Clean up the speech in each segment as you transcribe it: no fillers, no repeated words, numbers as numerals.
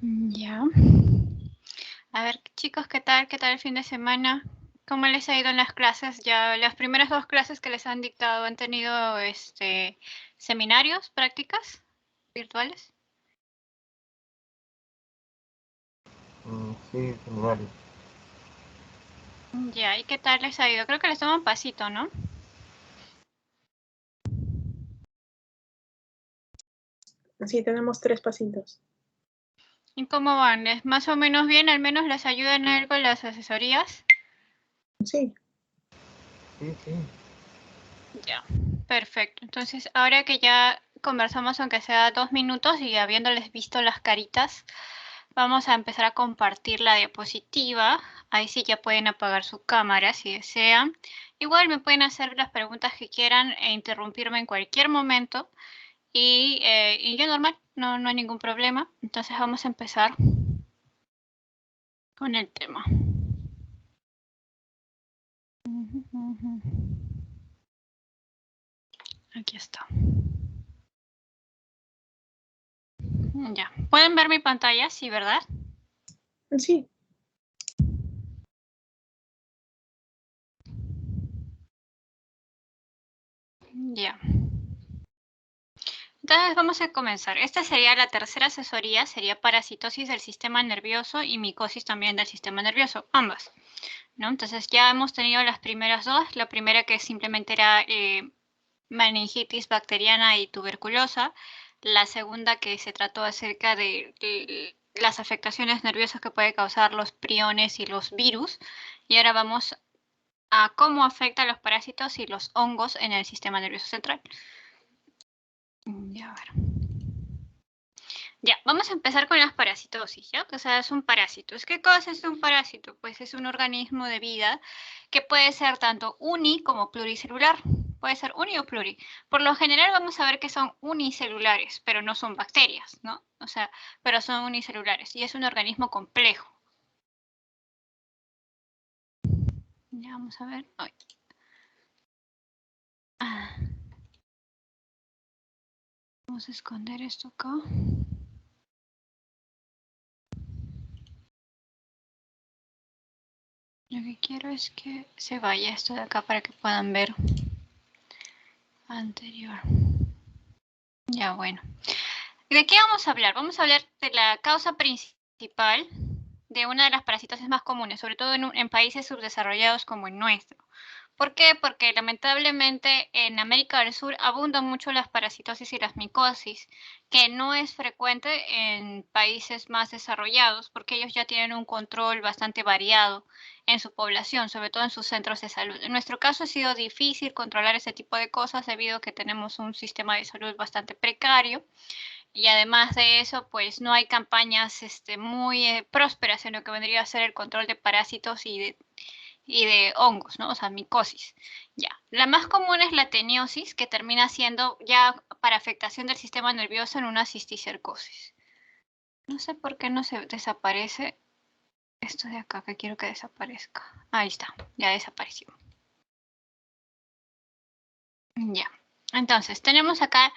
Ya. A ver, chicos, ¿qué tal? ¿Qué tal el fin de semana? ¿Cómo les ha ido en las clases? Ya las primeras 2 clases que les han dictado, ¿han tenido seminarios, prácticas virtuales? Sí, seminario. Ya, ¿y qué tal les ha ido? Creo que les toman pasito, ¿no? Sí, tenemos 3 pasitos. ¿Y cómo van? ¿Les más o menos bien? ¿Al menos les ayudan en algo las asesorías? Sí. Sí. Ya, perfecto. Entonces, ahora que ya conversamos, aunque sea 2 minutos y habiéndoles visto las caritas, vamos a empezar a compartir la diapositiva. Ahí sí ya pueden apagar su cámara si desean. Igual me pueden hacer las preguntas que quieran e interrumpirme en cualquier momento. Y yo normal, no hay ningún problema. Entonces vamos a empezar con el tema. Aquí está. Ya. ¿Pueden ver mi pantalla? Sí, ¿verdad? Sí. Ya. Entonces vamos a comenzar. Esta sería la tercera asesoría, sería parasitosis del sistema nervioso y micosis también del sistema nervioso, ambas, ¿no? Entonces ya hemos tenido las primeras dos. La primera que simplemente era meningitis bacteriana y tuberculosa. La segunda que se trató acerca de las afectaciones nerviosas que puede causar los priones y los virus. Y ahora vamos a cómo afecta a los parásitos y los hongos en el sistema nervioso central. Ya, a ver. Ya, vamos a empezar con las parasitosis, ¿ya? O sea, es un parásito. ¿Qué cosa es un parásito? Pues es un organismo de vida que puede ser tanto uni como pluricelular. Puede ser uni o pluri. Por lo general vamos a ver que son unicelulares, pero no son bacterias, ¿no? O sea, pero son unicelulares y es un organismo complejo. Ya, vamos a ver. Ay. Vamos a esconder esto acá. Lo que quiero es que se vaya esto de acá para que puedan ver anterior. Ya, bueno. ¿De qué vamos a hablar? Vamos a hablar de la causa principal de una de las parasitosis más comunes, sobre todo en países subdesarrollados como el nuestro. ¿Por qué? Porque lamentablemente en América del Sur abundan mucho las parasitosis y las micosis, que no es frecuente en países más desarrollados, porque ellos ya tienen un control bastante variado en su población, sobre todo en sus centros de salud. En nuestro caso ha sido difícil controlar ese tipo de cosas debido a que tenemos un sistema de salud bastante precario. Y además de eso, pues no hay campañas muy prósperas en lo que vendría a ser el control de parásitos y de hongos, ¿no? O sea, micosis. Ya. La más común es la teniosis, que termina siendo ya para afectación del sistema nervioso en una cisticercosis. No sé por qué no se desaparece esto de acá, que quiero que desaparezca. Ahí está, ya desapareció. Ya. Entonces, tenemos acá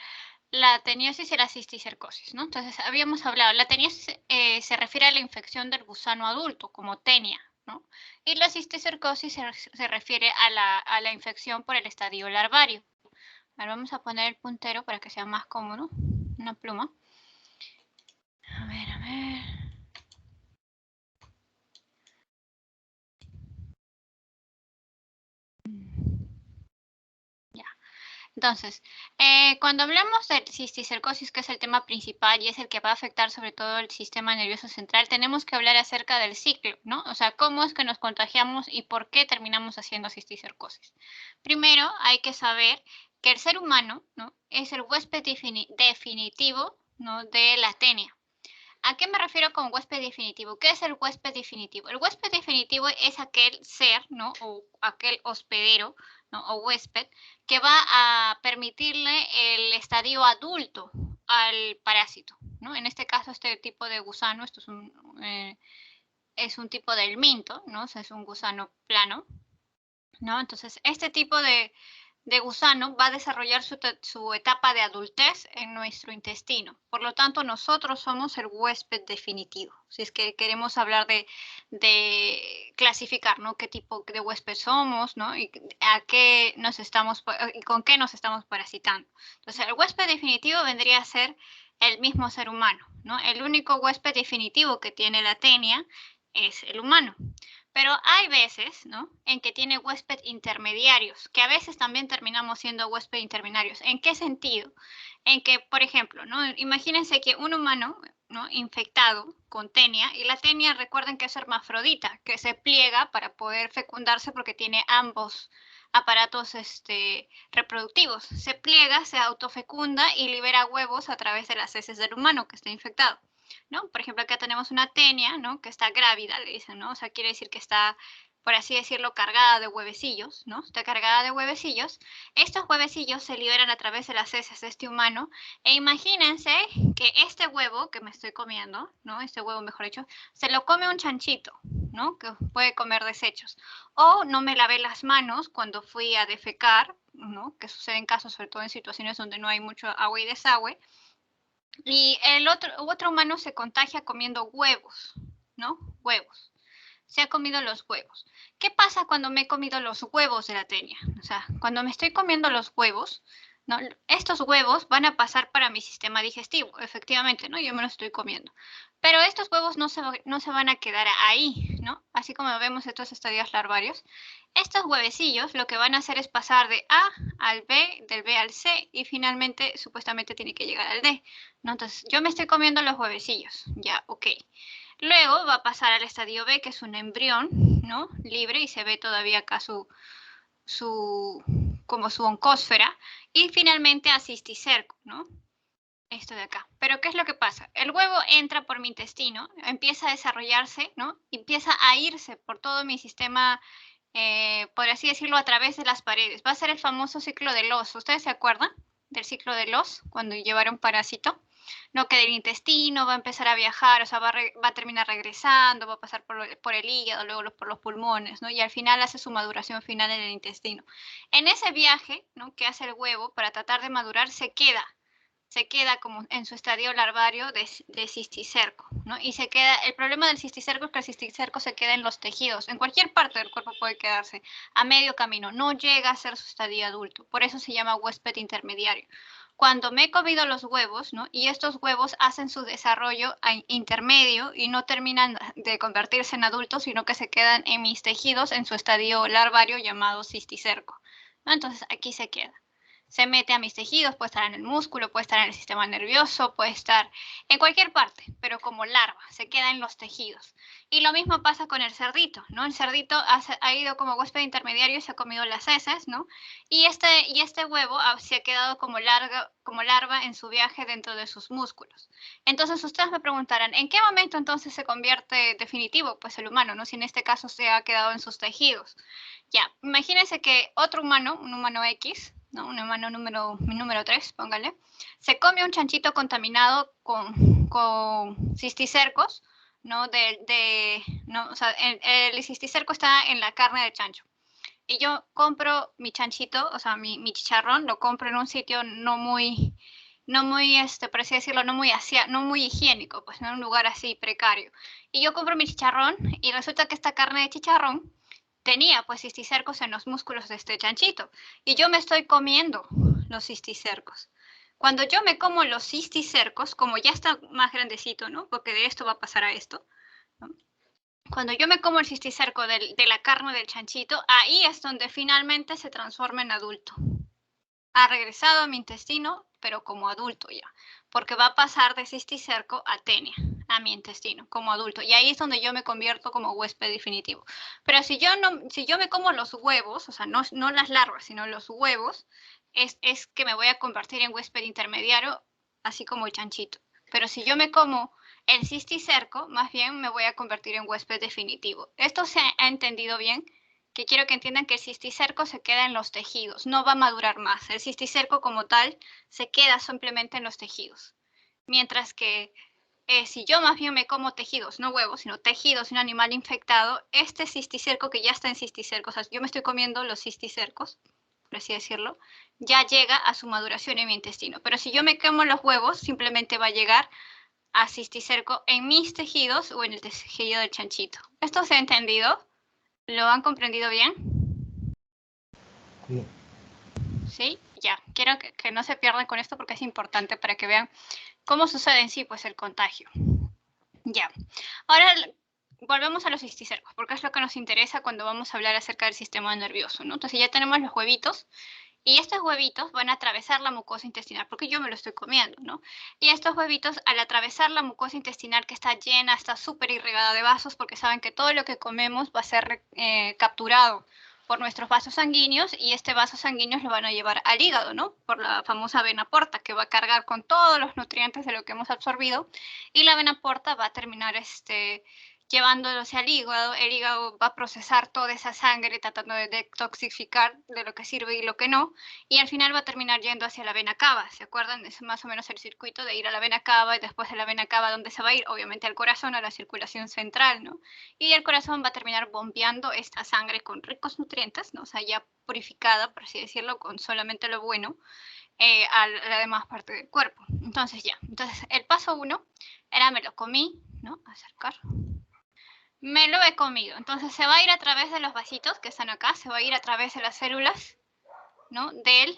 la teniosis y la cisticercosis, ¿no? Entonces, habíamos hablado, la teniosis se refiere a la infección del gusano adulto, como tenia, ¿no? Y la cisticercosis se refiere a la infección por el estadio larvario. Ahora vamos a poner el puntero para que sea más cómodo, una pluma. A ver, a ver. Ya. Entonces, cuando hablamos de cisticercosis, que es el tema principal y es el que va a afectar sobre todo el sistema nervioso central, tenemos que hablar acerca del ciclo, ¿no? O sea, cómo es que nos contagiamos y por qué terminamos haciendo cisticercosis. Primero, hay que saber que el ser humano, ¿no?, es el huésped definitivo, ¿no?, de la tenia. ¿A qué me refiero con huésped definitivo? ¿Qué es el huésped definitivo? El huésped definitivo es aquel ser, ¿no?, o aquel hospedero, ¿no?, o huésped que va a permitirle el estadio adulto al parásito, ¿no? En este caso, este tipo de gusano, esto es un tipo de helminto, ¿no? O sea, es un gusano plano, ¿no? Entonces, este tipo de gusano va a desarrollar su etapa de adultez en nuestro intestino. Por lo tanto, nosotros somos el huésped definitivo. Si es que queremos hablar de clasificar, ¿no? Qué tipo de huésped somos, ¿no? Y a qué nos estamos, y con qué nos estamos parasitando. Entonces, el huésped definitivo vendría a ser el mismo ser humano, ¿no? El único huésped definitivo que tiene la tenia es el humano. Pero hay veces, ¿no?, en que tiene huésped intermediarios, que a veces también terminamos siendo huésped intermediarios. ¿En qué sentido? En que, por ejemplo, ¿no?, imagínense que un humano, ¿no?, infectado con tenia, y la tenia, recuerden que es hermafrodita, que se pliega para poder fecundarse porque tiene ambos aparatos reproductivos. Se pliega, se autofecunda y libera huevos a través de las heces del humano que está infectado, ¿no? Por ejemplo, acá tenemos una tenia, ¿no?, que está grávida, le dicen, ¿no? O sea, quiere decir que está, por así decirlo, cargada de huevecillos, ¿no? Está cargada de huevecillos. Estos huevecillos se liberan a través de las heces de este humano. E imagínense que este huevo que me estoy comiendo, ¿no?, este huevo, mejor dicho, se lo come un chanchito, ¿no?, que puede comer desechos. O no me lavé las manos cuando fui a defecar, ¿no?, que sucede en casos, sobre todo en situaciones donde no hay mucho agua y desagüe. Y el otro humano se contagia comiendo huevos, ¿no? Huevos. Se ha comido los huevos. ¿Qué pasa cuando me he comido los huevos de la tenia? O sea, cuando me estoy comiendo los huevos, ¿no?, estos huevos van a pasar para mi sistema digestivo, efectivamente, ¿no? Yo me los estoy comiendo. Pero estos huevos no se van a quedar ahí, ¿no? Así como vemos estos estadios larvarios. Estos huevecillos lo que van a hacer es pasar de A al B, del B al C, y finalmente, supuestamente, tiene que llegar al D, ¿no? Entonces, yo me estoy comiendo los huevecillos, ya, ok. Luego va a pasar al estadio B, que es un embrión, ¿no?, libre, y se ve todavía acá como su oncósfera, y finalmente a cisticerco, ¿no?, esto de acá. Pero ¿qué es lo que pasa? El huevo entra por mi intestino, empieza a desarrollarse, ¿no?, empieza a irse por todo mi sistema, por así decirlo, a través de las paredes. Va a ser el famoso ciclo de Loss. ¿Ustedes se acuerdan del ciclo de Loss cuando llevaron parásito? No, que del intestino va a empezar a viajar, o sea, va a terminar regresando, va a pasar por el hígado, luego por los pulmones, ¿no? Y al final hace su maduración final en el intestino. En ese viaje, ¿no?, que hace el huevo para tratar de madurar, se queda como en su estadio larvario de cisticerco, ¿no? Y se queda, el problema del cisticerco es que el cisticerco se queda en los tejidos, en cualquier parte del cuerpo puede quedarse, a medio camino, no llega a ser su estadio adulto, por eso se llama huésped intermediario. Cuando me he comido los huevos, ¿no?, y estos huevos hacen su desarrollo intermedio y no terminan de convertirse en adultos, sino que se quedan en mis tejidos en su estadio larvario llamado cisticerco, ¿no? Entonces aquí se queda. Se mete a mis tejidos, puede estar en el músculo, puede estar en el sistema nervioso, puede estar en cualquier parte, pero como larva, se queda en los tejidos. Y lo mismo pasa con el cerdito, ¿no? El cerdito ha ido como huésped intermediario y se ha comido las heces, ¿no? Y este huevo se ha quedado como larva en su viaje dentro de sus músculos. Entonces ustedes me preguntarán, ¿en qué momento entonces se convierte definitivo? Pues el humano, ¿no? Si en este caso se ha quedado en sus tejidos. Ya, imagínense que otro humano, un humano X, ¿no?, un humano número 3, póngale, se come un chanchito contaminado con cisticercos, ¿no? ¿no? O sea, el cisticerco está en la carne del chancho. Y yo compro mi chanchito, o sea, mi chicharrón, lo compro en un sitio no muy, por así decirlo, no muy higiénico, pues, no en un lugar así precario. Y yo compro mi chicharrón y resulta que esta carne de chicharrón tenía pues cisticercos en los músculos de este chanchito. Y yo me estoy comiendo los cisticercos. Cuando yo me como los cisticercos, como ya está más grandecito, ¿no?, porque de esto va a pasar a esto, ¿no? Cuando yo me como el cisticerco de la carne del chanchito, ahí es donde finalmente se transforma en adulto. Ha regresado a mi intestino, pero como adulto ya, porque va a pasar de cisticerco a tenia, a mi intestino, como adulto. Y ahí es donde yo me convierto como huésped definitivo. Pero si yo me como los huevos, o sea, no las larvas, sino los huevos, es que me voy a convertir en huésped intermediario, así como el chanchito. Pero si yo me como el cisticerco, más bien me voy a convertir en huésped definitivo. ¿Esto se ha entendido bien? Que quiero que entiendan que el cisticerco se queda en los tejidos, no va a madurar más. El cisticerco como tal se queda simplemente en los tejidos. Mientras que si yo más bien me como tejidos, no huevos, sino tejidos de un animal infectado, este cisticerco que ya está en cisticerco, o sea, yo me estoy comiendo los cisticercos, por así decirlo, ya llega a su maduración en mi intestino. Pero si yo me quemo los huevos, simplemente va a llegar a cisticerco en mis tejidos o en el tejido del chanchito. ¿Esto se ha entendido? ¿Lo han comprendido bien? Sí. ¿Sí? Ya. Quiero que no se pierdan con esto porque es importante para que vean cómo sucede en sí pues, el contagio. Ya. Ahora volvemos a los cisticercos, porque es lo que nos interesa cuando vamos a hablar acerca del sistema nervioso, ¿no? Entonces ya tenemos los huevitos, y estos huevitos van a atravesar la mucosa intestinal, porque yo me lo estoy comiendo, ¿no? Y estos huevitos, al atravesar la mucosa intestinal que está llena, está súper irregada de vasos, porque saben que todo lo que comemos va a ser capturado por nuestros vasos sanguíneos, y este vaso sanguíneo lo van a llevar al hígado, ¿no? Por la famosa vena porta, que va a cargar con todos los nutrientes de lo que hemos absorbido, y la vena porta va a terminar llevándose al hígado. El hígado va a procesar toda esa sangre tratando de detoxificar de lo que sirve y lo que no, y al final va a terminar yendo hacia la vena cava. ¿Se acuerdan? Es más o menos el circuito de ir a la vena cava, y después de la vena cava, ¿dónde se va a ir? Obviamente al corazón, a la circulación central, ¿no? Y el corazón va a terminar bombeando esta sangre con ricos nutrientes, ¿no? O sea, ya purificada, por así decirlo, con solamente lo bueno, a la demás parte del cuerpo. Entonces ya, entonces el paso 1 era me lo comí, ¿no? Acercar. Me lo he comido. Entonces se va a ir a través de los vasitos que están acá, se va a ir a través de las células, ¿no? Del,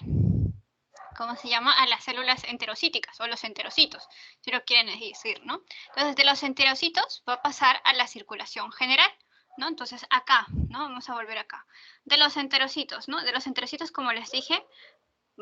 ¿cómo se llama? A las células enterocíticas o los enterocitos, si lo quieren decir, ¿no? Entonces de los enterocitos va a pasar a la circulación general, ¿no? Entonces acá, ¿no? Vamos a volver acá. De los enterocitos, ¿no? De los enterocitos, como les dije,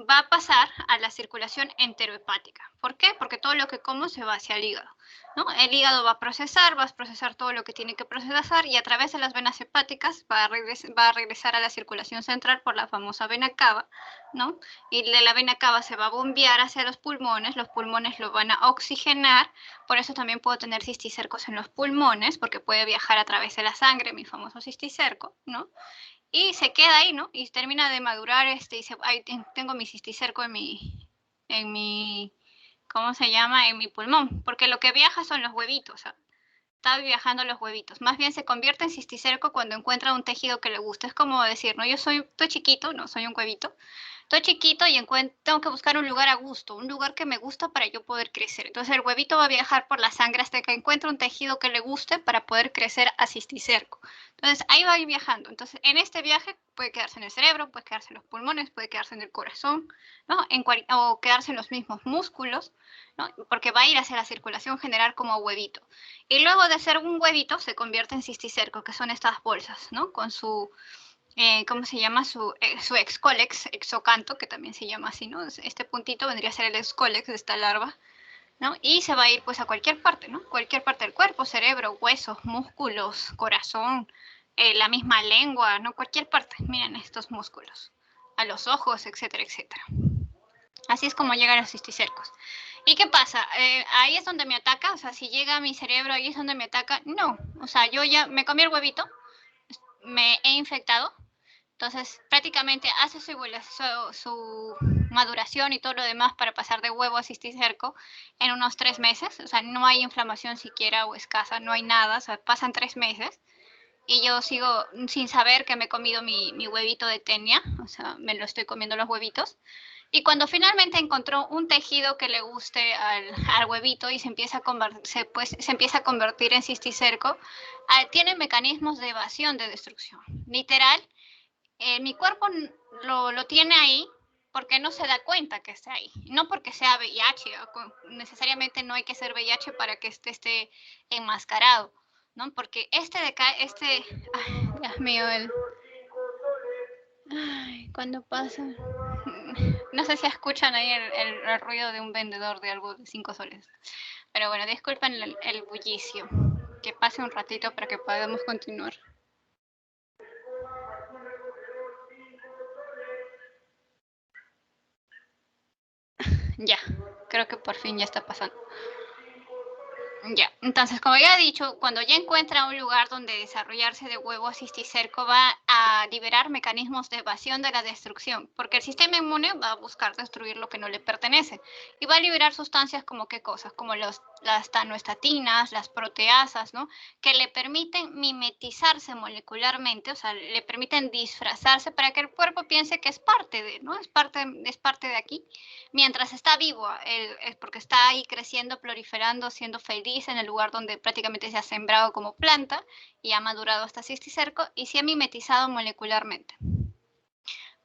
va a pasar a la circulación enterohepática. ¿Por qué? Porque todo lo que como se va hacia el hígado, ¿no? El hígado va a procesar todo lo que tiene que procesar, y a través de las venas hepáticas va a regresar a la circulación central por la famosa vena cava, ¿no? Y de la vena cava se va a bombear hacia los pulmones lo van a oxigenar, por eso también puedo tener cisticercos en los pulmones, porque puede viajar a través de la sangre, mi famoso cisticerco, ¿no? Y se queda ahí, ¿no? Y termina de madurar, y ahí tengo mi cisticerco en mi, ¿cómo se llama? En mi pulmón, porque lo que viaja son los huevitos, ¿sabes? Está viajando los huevitos. Más bien se convierte en cisticerco cuando encuentra un tejido que le gusta. Es como decir, ¿no? Estoy chiquito, no soy un huevito. Estoy chiquito y tengo que buscar un lugar a gusto, un lugar que me gusta para yo poder crecer. Entonces el huevito va a viajar por la sangre hasta que encuentre un tejido que le guste para poder crecer a cisticerco. Entonces ahí va a ir viajando. Entonces en este viaje puede quedarse en el cerebro, puede quedarse en los pulmones, puede quedarse en el corazón, ¿no? O quedarse en los mismos músculos, ¿no? Porque va a ir hacia la circulación general como huevito. Y luego de ser un huevito se convierte en cisticerco, que son estas bolsas, ¿no? Con su ¿cómo se llama? Su excólex, exocanto, que también se llama así, ¿no? Este puntito vendría a ser el excólex de esta larva, ¿no? Y se va a ir pues a cualquier parte, ¿no? Cualquier parte del cuerpo, cerebro, huesos, músculos, corazón, la misma lengua, ¿no? Cualquier parte, miren estos músculos, a los ojos, etcétera, etcétera. Así es como llegan los cisticercos. ¿Y qué pasa? Ahí es donde me ataca, o sea, si llega a mi cerebro, ahí es donde me ataca. No, o sea, yo ya me comí el huevito, me he infectado. Entonces, prácticamente hace su maduración y todo lo demás para pasar de huevo a cisticerco en unos 3 meses. O sea, no hay inflamación siquiera o escasa, no hay nada. O sea, pasan 3 meses y yo sigo sin saber que me he comido mi huevito de tenia. O sea, me lo estoy comiendo los huevitos. Y cuando finalmente encontró un tejido que le guste al huevito y se empieza a convertir en cisticerco, tiene mecanismos de evasión, de destrucción. Literal, mi cuerpo lo tiene ahí porque no se da cuenta que está ahí. No porque sea VIH, necesariamente no hay que ser VIH para que esté enmascarado, ¿no? Porque ay, Dios mío, ay, cuando pasa, no sé si escuchan ahí el ruido de un vendedor de algo de 5 soles. Pero bueno, disculpen el bullicio. Que pase un ratito para que podamos continuar. Ya, creo que por fin ya está pasando. Ya, entonces, como ya he dicho, cuando ya encuentra un lugar donde desarrollarse de huevo, cisticerco va a liberar mecanismos de evasión de la destrucción, porque el sistema inmune va a buscar destruir lo que no le pertenece y va a liberar sustancias como qué cosas, como las tanoestatinas, las proteasas, ¿no? Que le permiten mimetizarse molecularmente, o sea, le permiten disfrazarse para que el cuerpo piense que es parte de, ¿no? Es parte de aquí. Mientras está vivo, es porque está ahí creciendo, proliferando, siendo feliz en el lugar donde prácticamente se ha sembrado como planta y ha madurado hasta cisticerco y se ha mimetizado molecularmente.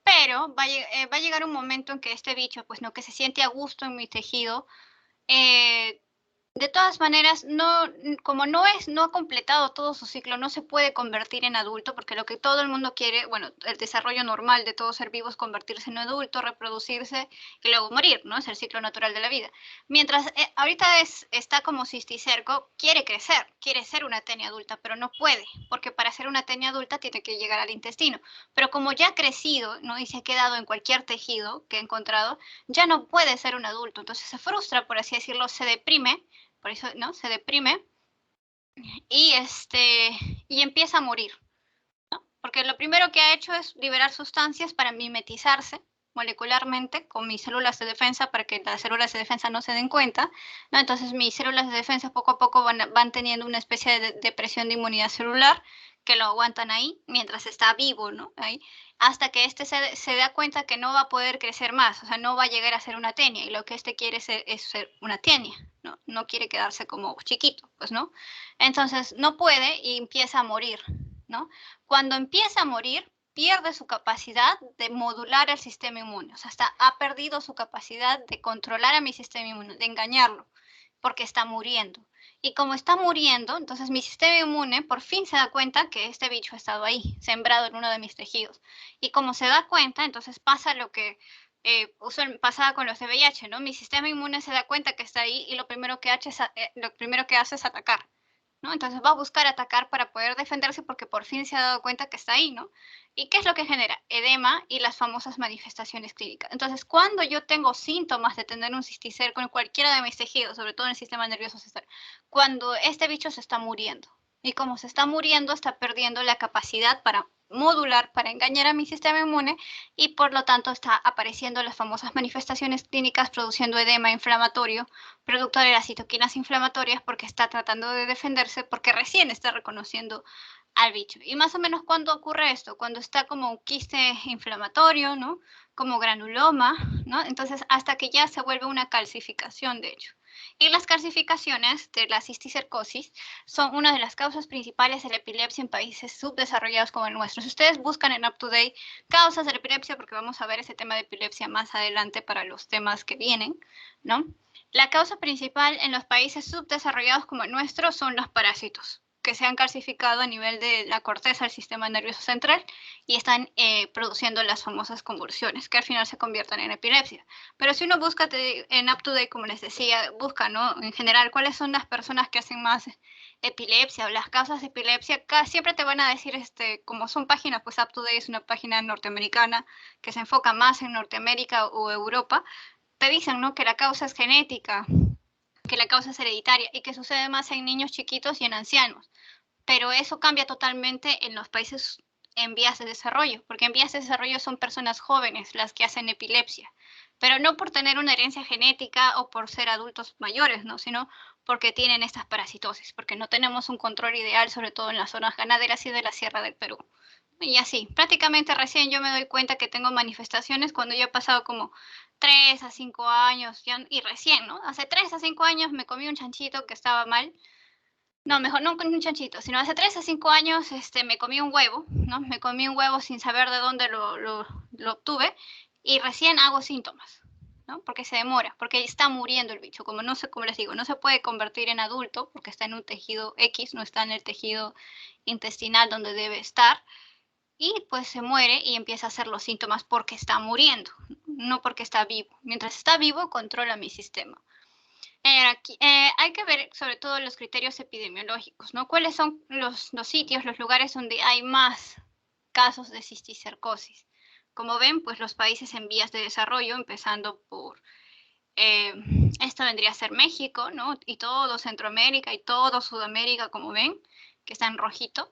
Pero va a llegar un momento en que este bicho, pues no, que se siente a gusto en mi tejido, de todas maneras, como no ha completado todo su ciclo, no se puede convertir en adulto, porque lo que todo el mundo quiere, bueno, el desarrollo normal de todo ser vivo es convertirse en adulto, reproducirse y luego morir, ¿no? Es el ciclo natural de la vida. Mientras ahorita está como cisticerco, quiere crecer, quiere ser una tenia adulta, pero no puede, porque para ser una tenia adulta tiene que llegar al intestino. Pero como ya ha crecido, ¿no? Y se ha quedado en cualquier tejido que ha encontrado, ya no puede ser un adulto. Entonces se frustra, por así decirlo, se deprime. Por eso, ¿no? Se deprime y, y empieza a morir, ¿no? Porque lo primero que ha hecho es liberar sustancias para mimetizarse molecularmente con mis células de defensa para que las células de defensa no se den cuenta, ¿no? Entonces mis células de defensa poco a poco van teniendo una especie de depresión de inmunidad celular que lo aguantan ahí mientras está vivo, ¿no? Ahí, hasta que se da cuenta que no va a poder crecer más, o sea, no va a llegar a ser una tenia, y lo que quiere es ser una tenia, ¿no? No quiere quedarse como chiquito, pues, ¿no? Entonces no puede y empieza a morir, ¿no? Cuando empieza a morir, pierde su capacidad de modular el sistema inmune, o sea, ha perdido su capacidad de controlar a mi sistema inmune, de engañarlo, porque está muriendo. Y como está muriendo, entonces mi sistema inmune por fin se da cuenta que este bicho ha estado ahí, sembrado en uno de mis tejidos. Y como se da cuenta, entonces pasa lo que pasaba con los de VIH, ¿no? Mi sistema inmune se da cuenta que está ahí y lo primero que hace es atacar, ¿no? Entonces va a buscar atacar para poder defenderse porque por fin se ha dado cuenta que está ahí, ¿no? ¿Y qué es lo que genera? Edema y las famosas manifestaciones clínicas. Entonces, cuando yo tengo síntomas de tener un cisticerco en cualquiera de mis tejidos, sobre todo en el sistema nervioso central, cuando este bicho se está muriendo, y como se está muriendo, está perdiendo la capacidad para modular, para engañar a mi sistema inmune, y por lo tanto está apareciendo las famosas manifestaciones clínicas, produciendo edema inflamatorio, producto de las citoquinas inflamatorias, porque está tratando de defenderse, porque recién está reconociendo al bicho. Y más o menos, ¿cuándo ocurre esto? Cuando está como un quiste inflamatorio, ¿no? Como granuloma, ¿no? Entonces, hasta que ya se vuelve una calcificación, de hecho. Y las calcificaciones de la cisticercosis son una de las causas principales de la epilepsia en países subdesarrollados como el nuestro. Si ustedes buscan en UpToDate causas de la epilepsia, porque vamos a ver ese tema de epilepsia más adelante para los temas que vienen, ¿no? La causa principal en los países subdesarrollados como el nuestro son los parásitos, que se han calcificado a nivel de la corteza del sistema nervioso central y están produciendo las famosas convulsiones, que al final se convierten en epilepsia. Pero si uno busca en UpToDate, como les decía, busca, ¿no? En general, cuáles son las personas que hacen más epilepsia o las causas de epilepsia, siempre te van a decir, como son páginas, pues UpToDate es una página norteamericana que se enfoca más en Norteamérica o Europa, te dicen, ¿no? Que la causa es genética, que la causa es hereditaria y que sucede más en niños chiquitos y en ancianos. Pero eso cambia totalmente en los países en vías de desarrollo, porque en vías de desarrollo son personas jóvenes las que hacen epilepsia, pero no por tener una herencia genética o por ser adultos mayores, ¿no? Sino porque tienen estas parasitosis, porque no tenemos un control ideal, sobre todo en las zonas ganaderas y de la Sierra del Perú. Y así, prácticamente recién yo me doy cuenta que tengo manifestaciones cuando yo he pasado como 3 a 5 años, y recién, ¿no? Hace 3 a 5 años me comí un chanchito que estaba mal. No, mejor no con un chanchito, sino hace 3 a 5 años me comí un huevo, ¿no? Me comí un huevo sin saber de dónde lo obtuve y recién hago síntomas, ¿no? Porque se demora, porque está muriendo el bicho. Como no sé, como les digo, no se puede convertir en adulto porque está en un tejido X, no está en el tejido intestinal donde debe estar. Y pues se muere y empieza a hacer los síntomas porque está muriendo, no porque está vivo. Mientras está vivo, controla mi sistema. Hay que ver sobre todo los criterios epidemiológicos, ¿no? ¿Cuáles son los sitios, los lugares donde hay más casos de cisticercosis? Como ven, pues los países en vías de desarrollo, empezando por Esto vendría a ser México, ¿no? Y todo Centroamérica y todo Sudamérica, como ven, que está en rojito.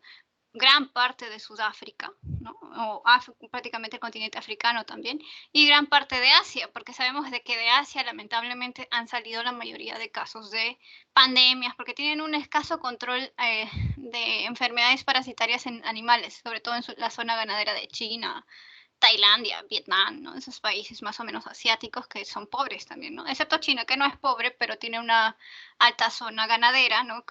Gran parte de Sudáfrica, ¿no? O prácticamente el continente africano también, y gran parte de Asia, porque sabemos de que de Asia lamentablemente han salido la mayoría de casos de pandemias, porque tienen un escaso control de enfermedades parasitarias en animales, sobre todo en la zona ganadera de China, Tailandia, Vietnam, ¿no? Esos países más o menos asiáticos que son pobres también, ¿no? Excepto China, que no es pobre, pero tiene una alta zona ganadera, ¿no?